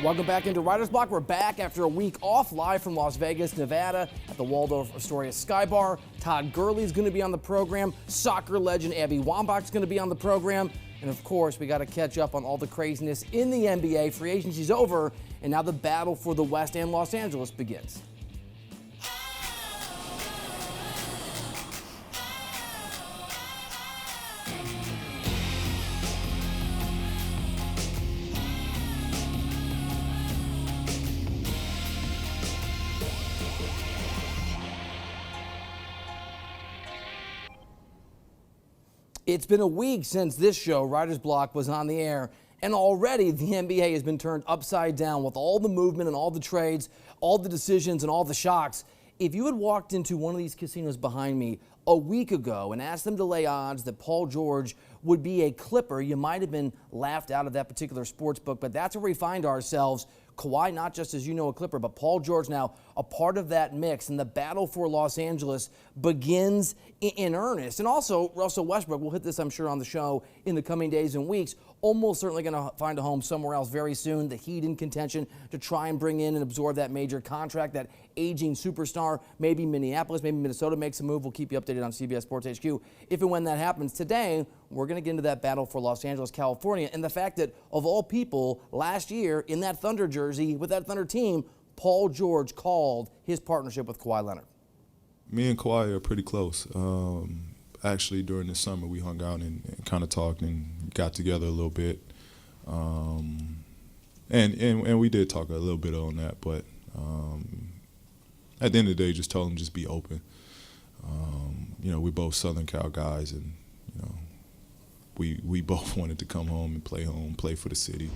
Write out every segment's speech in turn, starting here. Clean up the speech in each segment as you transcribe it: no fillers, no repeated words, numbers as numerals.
Welcome back into Writer's Block. We're back after a week off, live from Las Vegas, Nevada at the Waldorf Astoria Sky Bar. Todd Gurley is going to be on the program. Soccer legend Wambach is going to be on the program. And of course, we got to catch up on all the craziness in the NBA. Free agency's over, and now the battle for the West and Los Angeles begins. It's been a week since this show, Writer's Block, was on the air, and already the NBA has been turned upside down with all the movement and all the trades, all the decisions and all the shocks. If you had walked into one of these casinos behind me a week ago and asked them to lay odds that Paul George would be a Clipper, you might have been laughed out of that particular sports book, but that's where we find ourselves. Kawhi, not just as you know a Clipper, but Paul George now a part of that mix, and the battle for Los Angeles begins in earnest. And also, Russell Westbrook, we'll hit this, I'm sure, on the show in the coming days and weeks, almost certainly going to find a home somewhere else very soon. The Heat in contention to try and bring in and absorb that major contract, that aging superstar. Maybe Minneapolis, maybe Minnesota makes a move. We'll keep you updated on CBS Sports HQ if and when that happens. Today, we're going to get into that battle for Los Angeles, California, and the fact that, of all people, last year in that Thunder jersey with that Thunder team, Paul George called his partnership with Kawhi Leonard. Me and Kawhi are pretty close. Actually, during the summer, we hung out and kind of talked and got together a little bit. And we did talk a little bit on that, but at the end of the day, just told him just be open. We're both Southern Cal guys, and we both wanted to come home, play for the city.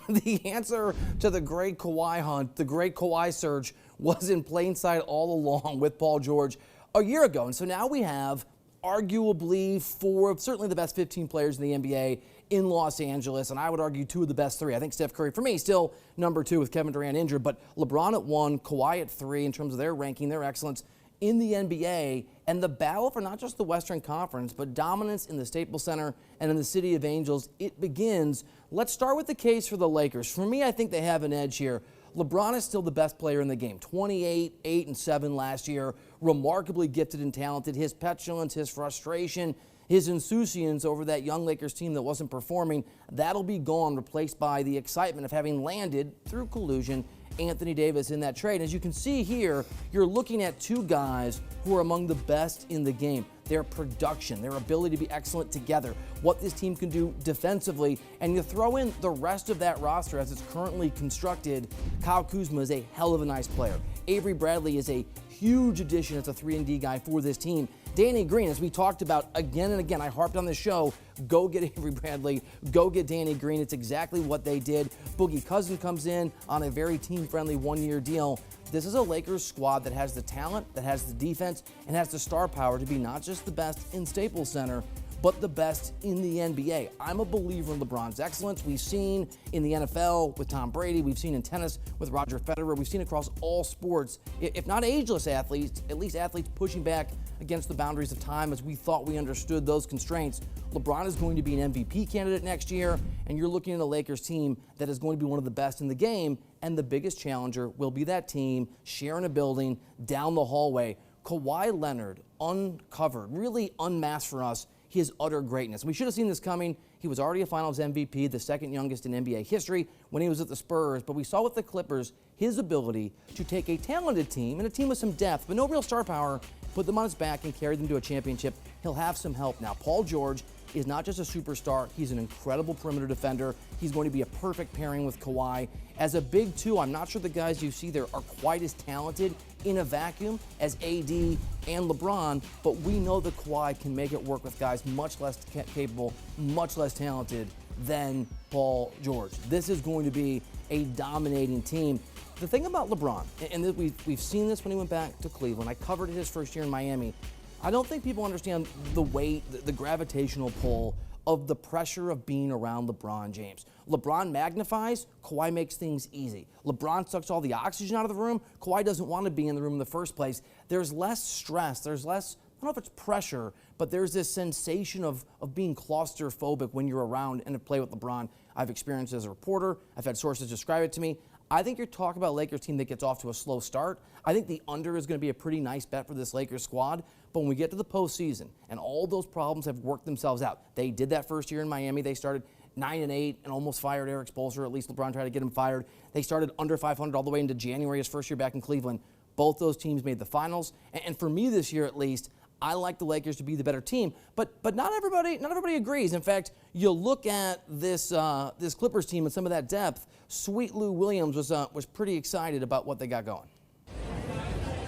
The answer to the great Kawhi hunt, the great Kawhi search, was in plain sight all along with Paul George a year ago. And so now we have arguably four of certainly the best 15 players in the NBA in Los Angeles, and I would argue two of the best three. I think Steph Curry, for me, still number two with Kevin Durant injured, but LeBron at one, Kawhi at three in terms of their ranking, their excellence in the NBA, and the battle for not just the Western Conference, but dominance in the Staples Center and in the City of Angels, it begins. Let's start with the case for the Lakers. For me, I think they have an edge here. LeBron is still the best player in the game. 28, 8, and 7 last year. Remarkably gifted and talented. His petulance, his frustration, his insouciance over that young Lakers team that wasn't performing, that'll be gone, replaced by the excitement of having landed, through collusion, Anthony Davis in that trade. As you can see here, you're looking at two guys who are among the best in the game. Their production, their ability to be excellent together, what this team can do defensively, and you throw in the rest of that roster as it's currently constructed. Kyle Kuzma is a hell of a nice player. Avery Bradley is a huge addition as a 3-and-D guy for this team. Danny Green, as we talked about again and again, I harped on this show, go get Avery Bradley, go get Danny Green. It's exactly what they did. Boogie Cousins comes in on a very team-friendly one-year deal. This is a Lakers squad that has the talent, that has the defense, and has the star power to be not just the best in Staples Center, but the best in the NBA. I'm a believer in LeBron's excellence. We've seen in the NFL with Tom Brady. We've seen in tennis with Roger Federer. We've seen across all sports, if not ageless athletes, at least athletes pushing back against the boundaries of time as we thought we understood those constraints. LeBron is going to be an MVP candidate next year, and you're looking at a Lakers team that is going to be one of the best in the game, and the biggest challenger will be that team sharing a building down the hallway. Kawhi Leonard uncovered, really unmasked for us, his utter greatness. We should have seen this coming. He was already a Finals MVP, the second youngest in NBA history when he was at the Spurs, but we saw with the Clippers his ability to take a talented team and a team with some depth, but no real star power, put them on his back and carry them to a championship. He'll have some help now. Paul George is not just a superstar, he's an incredible perimeter defender. He's going to be a perfect pairing with Kawhi. As a big two, I'm not sure the guys you see there are quite as talented in a vacuum as AD and LeBron, but we know that Kawhi can make it work with guys much less capable, much less talented than Paul George. This is going to be a dominating team. The thing about LeBron, and we've seen this when he went back to Cleveland, I covered it his first year in Miami, I don't think people understand the weight, the gravitational pull of the pressure of being around LeBron James. LeBron magnifies, Kawhi makes things easy. LeBron sucks all the oxygen out of the room, Kawhi doesn't want to be in the room in the first place. There's less stress, there's less, I don't know if it's pressure, but there's this sensation of being claustrophobic when you're around and to play with LeBron. I've experienced it as a reporter. I've had sources describe it to me. I think you're talking about a Lakers team that gets off to a slow start. I think the under is going to be a pretty nice bet for this Lakers squad. But when we get to the postseason and all those problems have worked themselves out, they did that first year in Miami. They started 9-8 and almost fired Eric Spoelstra. At least LeBron tried to get him fired. They started under 500 all the way into January, his first year back in Cleveland. Both those teams made the finals. And for me this year at least, I like the Lakers to be the better team, but not everybody agrees. In fact, you look at this Clippers team and some of that depth. Sweet Lou Williams was pretty excited about what they got going.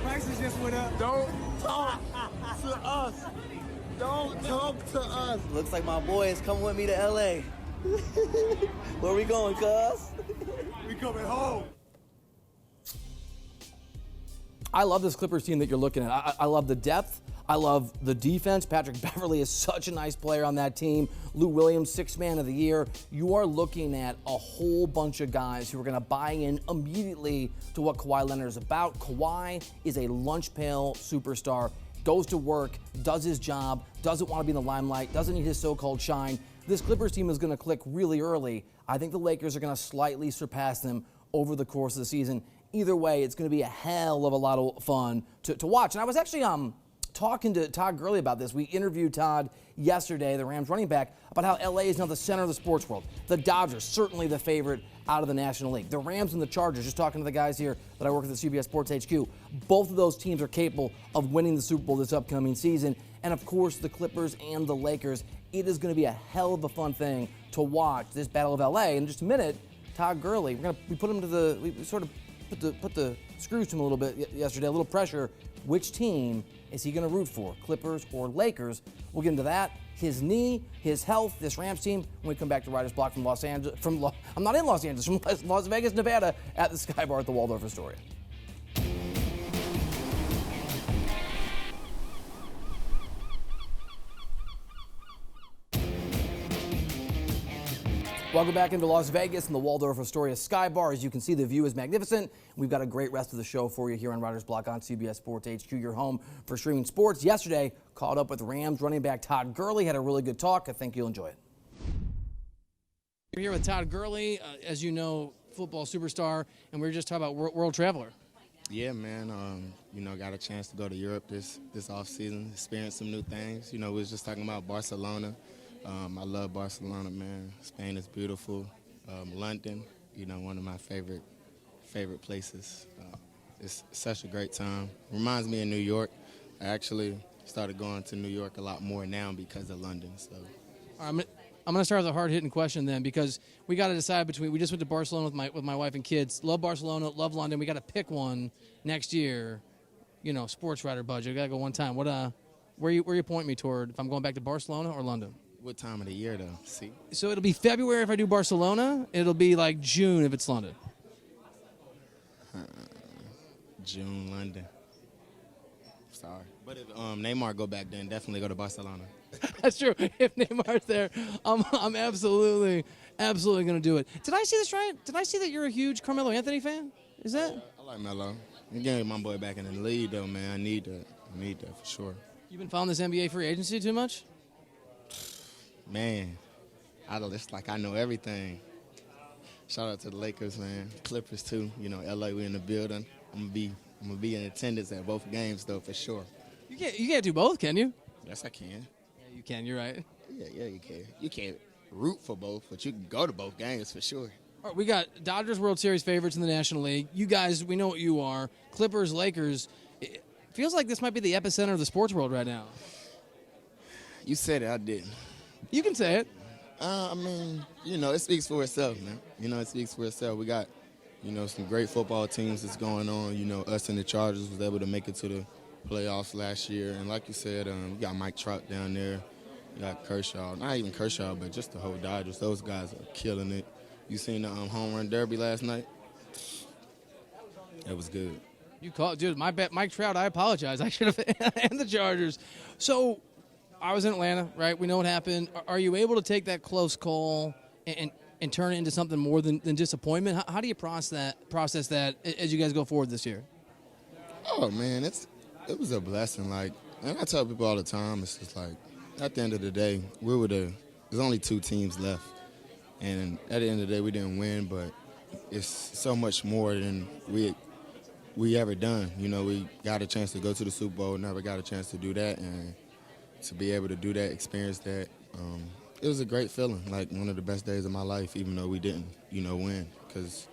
Prices just went up. Don't talk to us. Don't talk to us. Looks like my boy is coming with me to LA. Where we going, cuz? We coming home. I love this Clippers team that you're looking at. I love the depth. I love the defense. Patrick Beverley is such a nice player on that team. Lou Williams, sixth man of the year. You are looking at a whole bunch of guys who are going to buy in immediately to what Kawhi Leonard is about. Kawhi is a lunch pail superstar. Goes to work, does his job, doesn't want to be in the limelight, doesn't need his so-called shine. This Clippers team is going to click really early. I think the Lakers are going to slightly surpass them over the course of the season. Either way, it's going to be a hell of a lot of fun to watch. And I was actually talking to Todd Gurley about this. We interviewed Todd yesterday, the Rams running back, about how LA is now the center of the sports world. The Dodgers, certainly the favorite out of the National League. The Rams and the Chargers, just talking to the guys here that I work with at CBS Sports HQ, both of those teams are capable of winning the Super Bowl this upcoming season. And of course, the Clippers and the Lakers. It is going to be a hell of a fun thing to watch, this Battle of LA. In just a minute, Todd Gurley, we put him to we sort of put the screws to him a little bit yesterday, a little pressure. Which team is he going to root for, Clippers or Lakers? We'll get into that, his knee, his health, this Rams team, when we come back to Writer's Block from Los Angeles. I'm not in Los Angeles, from Las Vegas, Nevada, at the Sky Bar at the Waldorf Astoria. Welcome back into Las Vegas and the Waldorf Astoria Sky Bar. As you can see, the view is magnificent. We've got a great rest of the show for you here on Writer's Block on CBS Sports HQ, your home for streaming sports. Yesterday, caught up with Rams running back Todd Gurley. Had a really good talk. I think you'll enjoy it. We're here with Todd Gurley, as you know, football superstar, and we were just talking about world traveler. Yeah, man. Got a chance to go to Europe this off season, experience some new things. We was just talking about Barcelona. I love Barcelona, man. Spain is beautiful. London, one of my favorite places. It's such a great time. Reminds me of New York. I actually started going to New York a lot more now because of London. So, I'm going to start with a hard-hitting question then, because we got to decide between. We just went to Barcelona with my wife and kids. Love Barcelona, love London. We got to pick one next year. Sports writer budget. We got to go one time. Where you point me toward if I'm going back to Barcelona or London? What time of the year, though? See? So it'll be February if I do Barcelona. It'll be like June if it's London. June, London. Sorry. But if Neymar go back, then definitely go to Barcelona. That's true. If Neymar's there, I'm absolutely going to do it. Did I see this right? Did I see that you're a huge Carmelo Anthony fan? Is that? I like Melo. I'm getting my boy back in the league, though, man. I need that for sure. You've been following this NBA free agency too much? Man, it's like I know everything. Shout out to the Lakers, man. Clippers too. LA, we in the building. I'm gonna be in attendance at both games though, for sure. You can't do both, can you? Yes, I can. Yeah, you can. You're right. Yeah, you can. You can't root for both, but you can go to both games for sure. All right, we got Dodgers World Series favorites in the National League. You guys, we know what you are. Clippers, Lakers. It feels like this might be the epicenter of the sports world right now. You said it, I didn't. You can say it. It speaks for itself, man. It speaks for itself. We got, some great football teams that's going on. Us and the Chargers was able to make it to the playoffs last year. And like you said, we got Mike Trout down there. We got Kershaw. Not even Kershaw, but just the whole Dodgers. Those guys are killing it. You seen the home run derby last night? That was good. You called, dude, my bet, Mike Trout, I apologize. I should have, and the Chargers. So, I was in Atlanta, right? We know what happened. Are you able to take that close call and turn it into something more than disappointment? How do you process that as you guys go forward this year? Oh, man, it was a blessing. And I tell people all the time, it's just like, at the end of the day, there's only two teams left. And at the end of the day, we didn't win, but it's so much more than we ever done. You know, we got a chance to go to the Super Bowl, never got a chance to do that, and to be able to do that, experience that, it was a great feeling, like one of the best days of my life, even though we didn't, win, because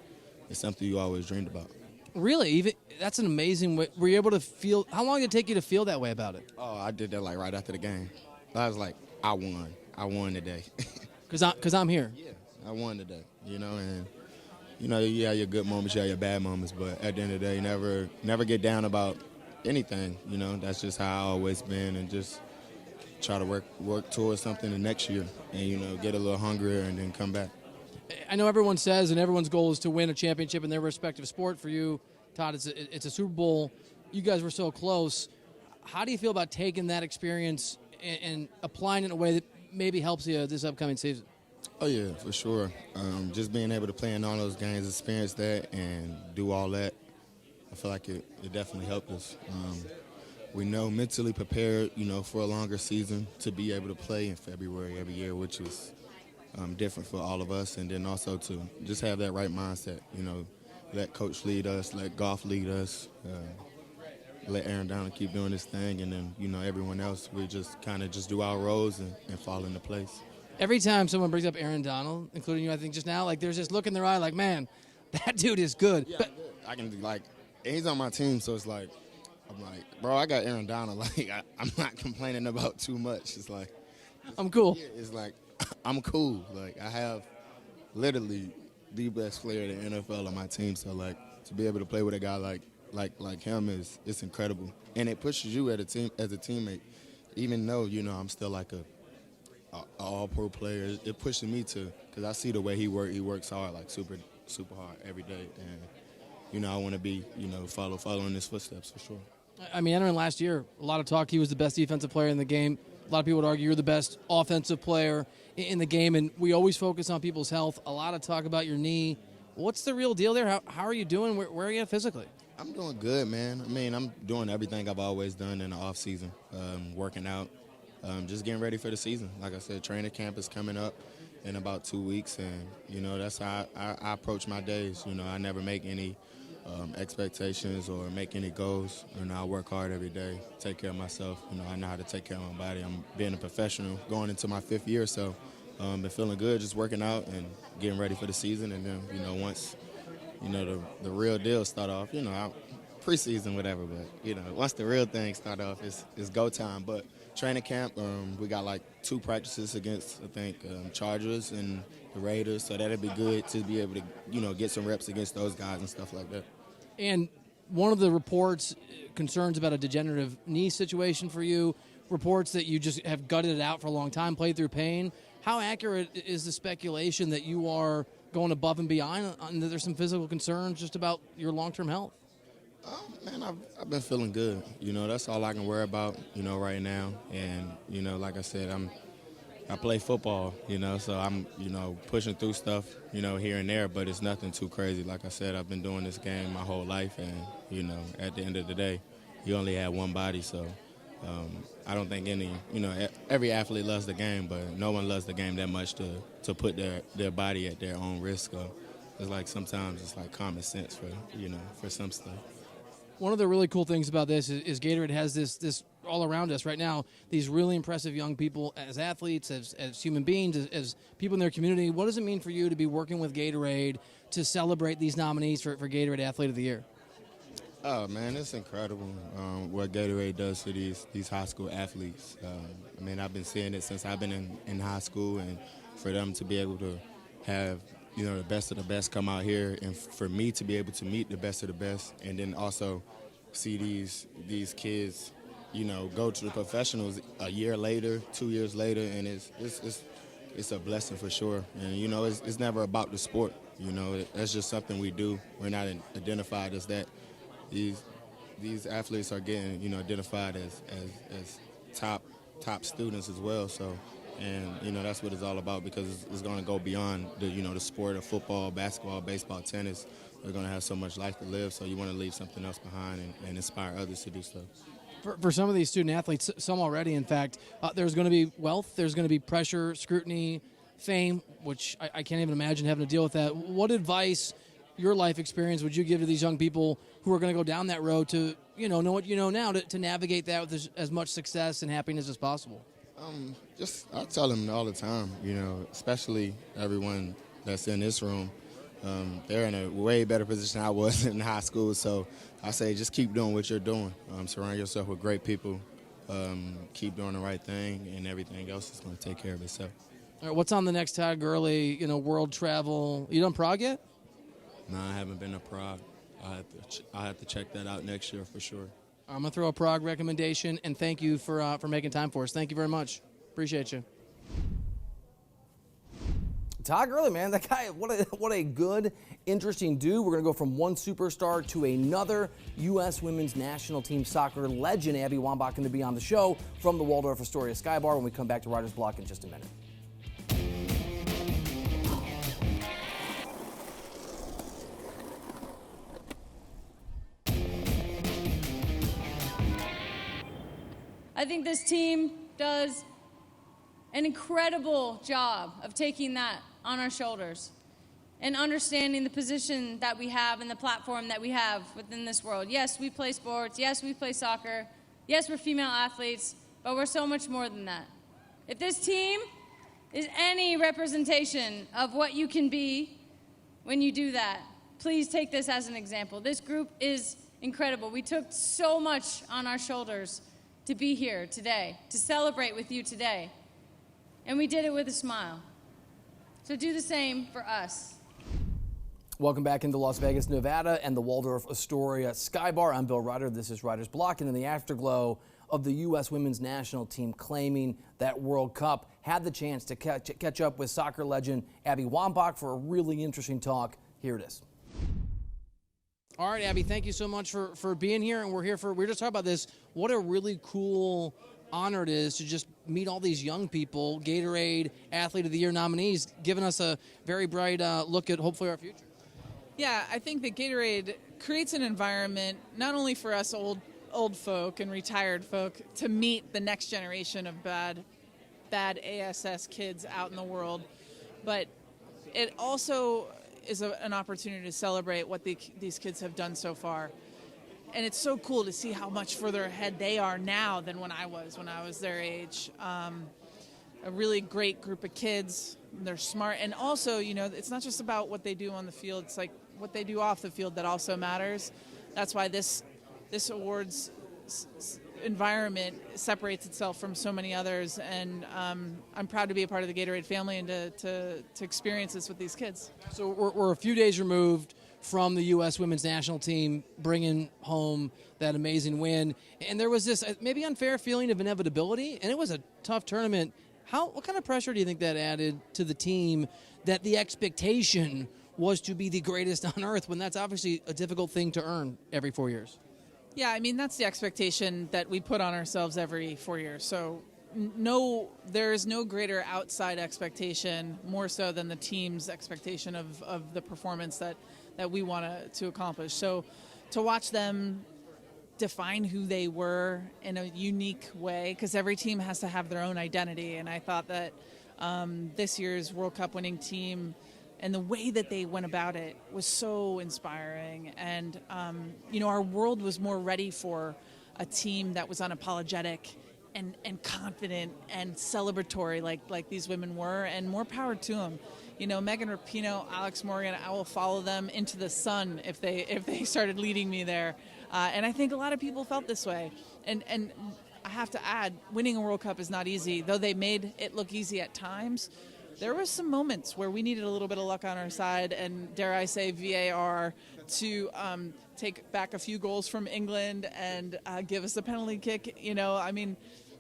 it's something you always dreamed about. Really? Even that's an amazing way. Were you able to feel? How long did it take you to feel that way about it? Oh, I did that like right after the game. I was like, I won. I won today. Because I'm here. Yeah, I won today, and, you have your good moments, you have your bad moments, but at the end of the day, never get down about anything, That's just how I always been, and just try to work towards something the next year and, get a little hungrier and then come back. I know everyone says and everyone's goal is to win a championship in their respective sport. For you, Todd, it's a Super Bowl. You guys were so close. How do you feel about taking that experience and applying it in a way that maybe helps you this upcoming season? Oh, yeah, for sure. Just being able to play in all those games, experience that, and do all that, I feel like it definitely helped us. We know mentally prepared, for a longer season to be able to play in February every year, which is different for all of us, and then also to just have that right mindset, let coach lead us, let golf lead us, let Aaron Donald keep doing his thing, and then, everyone else, we just kind of just do our roles and fall into place. Every time someone brings up Aaron Donald, including you, I think just now, like there's this look in their eye like, man, that dude is good. Yeah, but I can, and he's on my team, so it's like, I'm like, bro, I got Aaron Donald. Like, I'm not complaining about too much. It's like, I'm cool. Yeah, it's like, I'm cool. Like, I have literally the best player in the NFL on my team. So, like, to be able to play with a guy like him it's incredible. And it pushes you as a teammate, even though, I'm still like a all-pro player. It pushes me to, because I see the way he works hard, like super, super hard every day. And, I want to be, following his footsteps for sure. I mean, entering last year, a lot of talk he was the best defensive player in the game. A lot of people would argue you're the best offensive player in the game, and we always focus on people's health. A lot of talk about your knee. What's the real deal there? How are you doing? Where are you at physically? I'm doing good, man. I mean, I'm doing everything I've always done in the off season, working out, just getting ready for the season. Like I said, training camp is coming up in about 2 weeks, and, that's how I approach my days. I never make any expectations or make any goals. I work hard every day, take care of myself. I know how to take care of my body. I'm being a professional going into my 5th year, so been feeling good, just working out and getting ready for the season. And then, once, the real deal start off, preseason, whatever, but, once the real thing start off, it's go time. But training camp, we got like 2 practices against, I think, Chargers and the Raiders, so that'd be good to be able to, get some reps against those guys and stuff like that. And one of the reports, concerns about a degenerative knee situation for you, reports that you just have gutted it out for a long time, played through pain. How accurate is the speculation that you are going above and beyond, and that there's some physical concerns just about your long-term health? Man, I've been feeling good. That's all I can worry about, right now. And, like I said, I play football, so I'm, pushing through stuff, here and there, but it's nothing too crazy. Like I said, I've been doing this game my whole life, and, at the end of the day, you only have one body, so I don't think every athlete loves the game, but no one loves the game that much to put their body at their own risk. It's like sometimes it's like common sense for some stuff. One of the really cool things about this is Gatorade has this all around us right now, these really impressive young people as athletes, as human beings, as people in their community. What does it mean for you to be working with Gatorade to celebrate these nominees for Gatorade Athlete of the Year? Oh, man, it's incredible what Gatorade does to these high school athletes. I mean, I've been seeing it since I've been in high school, and for them to be able to have the best of the best come out here, and for me to be able to meet the best of the best, and then also see these kids, go to the professionals a year later, 2 years later, and it's a blessing for sure. And it's never about the sport. That's just something we do. We're not identified as that. These athletes are getting identified as top students as well. So. And, that's what it's all about, because it's going to go beyond the sport of football, basketball, baseball, tennis. They're going to have so much life to live, so you want to leave something else behind and inspire others to do so. For some of these student athletes, some already, in fact, there's going to be wealth, there's going to be pressure, scrutiny, fame, which I can't even imagine having to deal with that. What advice, your life experience, would you give to these young people who are going to go down that road to, know what you know now, to navigate that with as much success and happiness as possible? I tell them all the time, especially everyone that's in this room. They're in a way better position than I was in high school. So I say just keep doing what you're doing. Surround yourself with great people. Keep doing the right thing, and everything else is going to take care of itself. All right, what's on the next Todd Gurley, world travel? You done Prague yet? No, I haven't been to Prague. I'll have to check that out next year for sure. I'm going to throw a Prague recommendation, and thank you for making time for us. Thank you very much. Appreciate you. Todd Gurley, man, that guy, what a good, interesting dude. We're going to go from one superstar to another. U.S. women's national team soccer legend Abby Wambach going to be on the show from the Waldorf Astoria Sky Bar when we come back to Writer's Block in just a minute. I think this team does an incredible job of taking that on our shoulders and understanding the position that we have and the platform that we have within this world. Yes, we play sports. Yes, we play soccer. Yes, we're female athletes, but we're so much more than that. If this team is any representation of what you can be when you do that, please take this as an example. This group is incredible. We took so much on our shoulders to be here today, to celebrate with you today. And we did it with a smile. So do the same for us. Welcome back into Las Vegas, Nevada, and the Waldorf Astoria Sky Bar. I'm Bill Reiter. This is Writer's Block. And in the afterglow of the U.S. women's national team claiming that World Cup, had the chance to catch up with soccer legend Abby Wambach for a really interesting talk. Here it is. All right, Abby, thank you so much for being here. And we're just talking about this. What a really cool honor it is to just meet all these young people, Gatorade Athlete of the Year nominees, giving us a very bright look at hopefully our future. Yeah, I think that Gatorade creates an environment not only for us old folk and retired folk to meet the next generation of bad ASS kids out in the world, but it also is an opportunity to celebrate what these kids have done so far. And it's so cool to see how much further ahead they are now than when I was their age. A really great group of kids. They're smart. And also, it's not just about what they do on the field. It's like what they do off the field that also matters. That's why this awards environment separates itself from so many others. And I'm proud to be a part of the Gatorade family and to experience this with these kids. So we're a few days removed from the U.S. women's national team bringing home that amazing win. And there was this maybe unfair feeling of inevitability, and it was a tough tournament. What kind of pressure do you think that added to the team, that the expectation was to be the greatest on earth, when that's obviously a difficult thing to earn every 4 years? Yeah, I mean, that's the expectation that we put on ourselves every 4 years. So there is no greater outside expectation, more so than the team's expectation of the performance that we want to accomplish. So to watch them define who they were in a unique way, because every team has to have their own identity. And I thought that this year's World Cup winning team and the way that they went about it was so inspiring. And, our world was more ready for a team that was unapologetic and confident and celebratory like these women were, and more power to them. Megan Rapinoe, Alex Morgan, I will follow them into the sun if they started leading me there. And I think a lot of people felt this way. And I have to add, winning a World Cup is not easy. Though they made it look easy at times, there were some moments where we needed a little bit of luck on our side, and dare I say VAR, to take back a few goals from England and give us a penalty kick.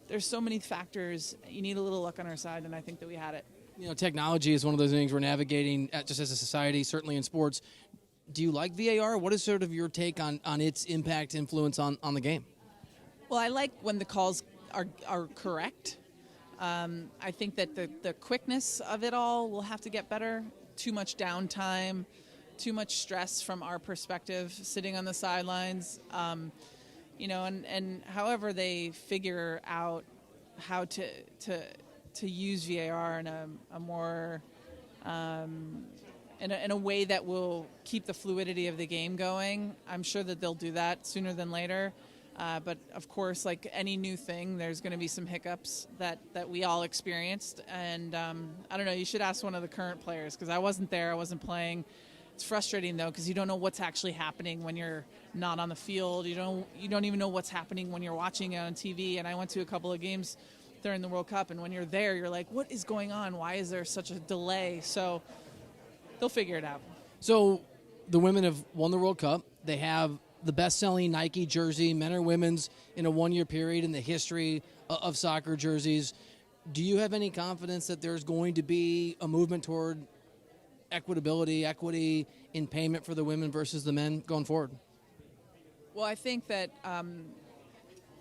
There's so many factors. You need a little luck on our side, and I think that we had it. Technology is one of those things we're navigating just as a society, certainly in sports. Do you like VAR? What is sort of your take on its impact, influence on the game? Well, I like when the calls are correct. I think that the quickness of it all will have to get better. Too much downtime, too much stress from our perspective, sitting on the sidelines. And however they figure out how to to use VAR in a more in a way that will keep the fluidity of the game going. I'm sure that they'll do that sooner than later. But of course, like any new thing, there's going to be some hiccups that we all experienced. And I don't know, you should ask one of the current players, because I wasn't there, I wasn't playing. It's frustrating though, because you don't know what's actually happening when you're not on the field. You don't even know what's happening when you're watching it on TV. And I went to a couple of games during the World Cup, and when you're there, you're like, what is going on? Why is there such a delay? So they'll figure it out. So the women have won the World Cup. They have the best-selling Nike jersey, men or women's, in a one-year period in the history of soccer jerseys. Do you have any confidence that there's going to be a movement toward equity in payment for the women versus the men going forward? Well, I think that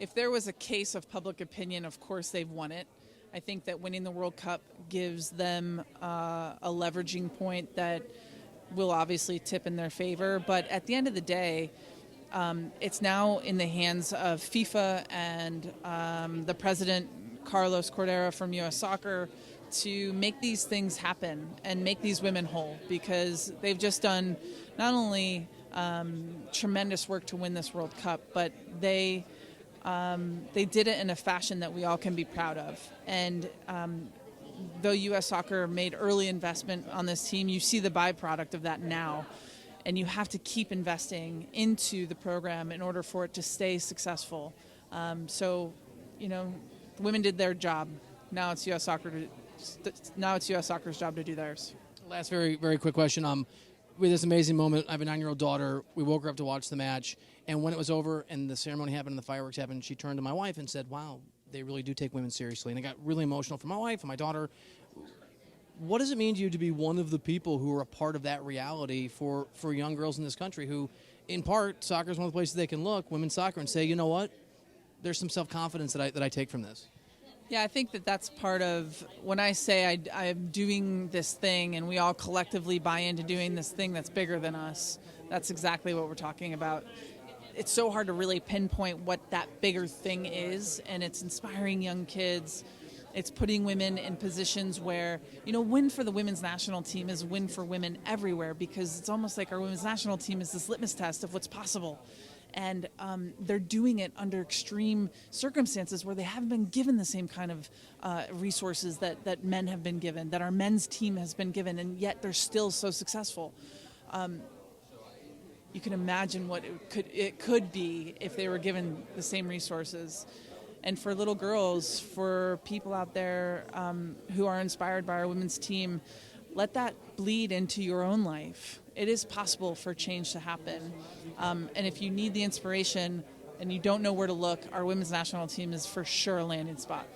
if there was a case of public opinion, of course they've won it. I think that winning the World Cup gives them a leveraging point that will obviously tip in their favor. But at the end of the day, it's now in the hands of FIFA and the president, Carlos Cordero from U.S. Soccer, to make these things happen and make these women whole, because they've just done not only tremendous work to win this World Cup, but they did it in a fashion that we all can be proud of. And though U.S. Soccer made early investment on this team, you see the byproduct of that now. And you have to keep investing into the program in order for it to stay successful. So, you know, the women did their job. Now it's U.S. Soccer's job to do theirs. Last very, very quick question. We had this amazing moment. I have a 9-year-old daughter. We woke her up to watch the match. And when it was over and the ceremony happened and the fireworks happened, she turned to my wife and said, wow, they really do take women seriously. And I got really emotional for my wife and my daughter. What does it mean to you to be one of the people who are a part of that reality for young girls in this country who, in part, soccer is one of the places they can look, women's soccer, and say, you know what, there's some self-confidence that I take from this? Yeah, I think that that's part of when I say I'm doing this thing and we all collectively buy into doing this thing that's bigger than us. That's exactly what we're talking about. It's so hard to really pinpoint what that bigger thing is, and it's inspiring young kids. It's putting women in positions where, you know, win for the women's national team is win for women everywhere, because it's almost like our women's national team is this litmus test of what's possible. And they're doing it under extreme circumstances where they haven't been given the same kind of resources that men have been given, that our men's team has been given, and yet they're still so successful. You can imagine what it could be if they were given the same resources. And for little girls, for people out there who are inspired by our women's team, let that bleed into your own life. It is possible for change to happen. And if you need the inspiration and you don't know where to look, our women's national team is for sure a landing spot.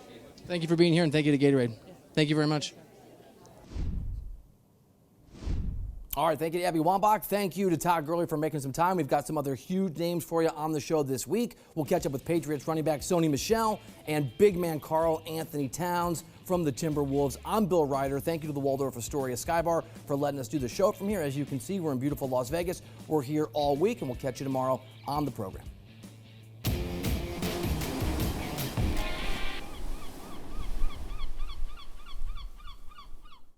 Thank you for being here, and thank you to Gatorade. Thank you very much. All right, thank you to Abby Wambach. Thank you to Todd Gurley for making some time. We've got some other huge names for you on the show this week. We'll catch up with Patriots running back Sony Michel and big man Karl Anthony Towns from the Timberwolves. I'm Bill Reiter. Thank you to the Waldorf Astoria Skybar for letting us do the show from here. As you can see, we're in beautiful Las Vegas. We're here all week, and we'll catch you tomorrow on the program.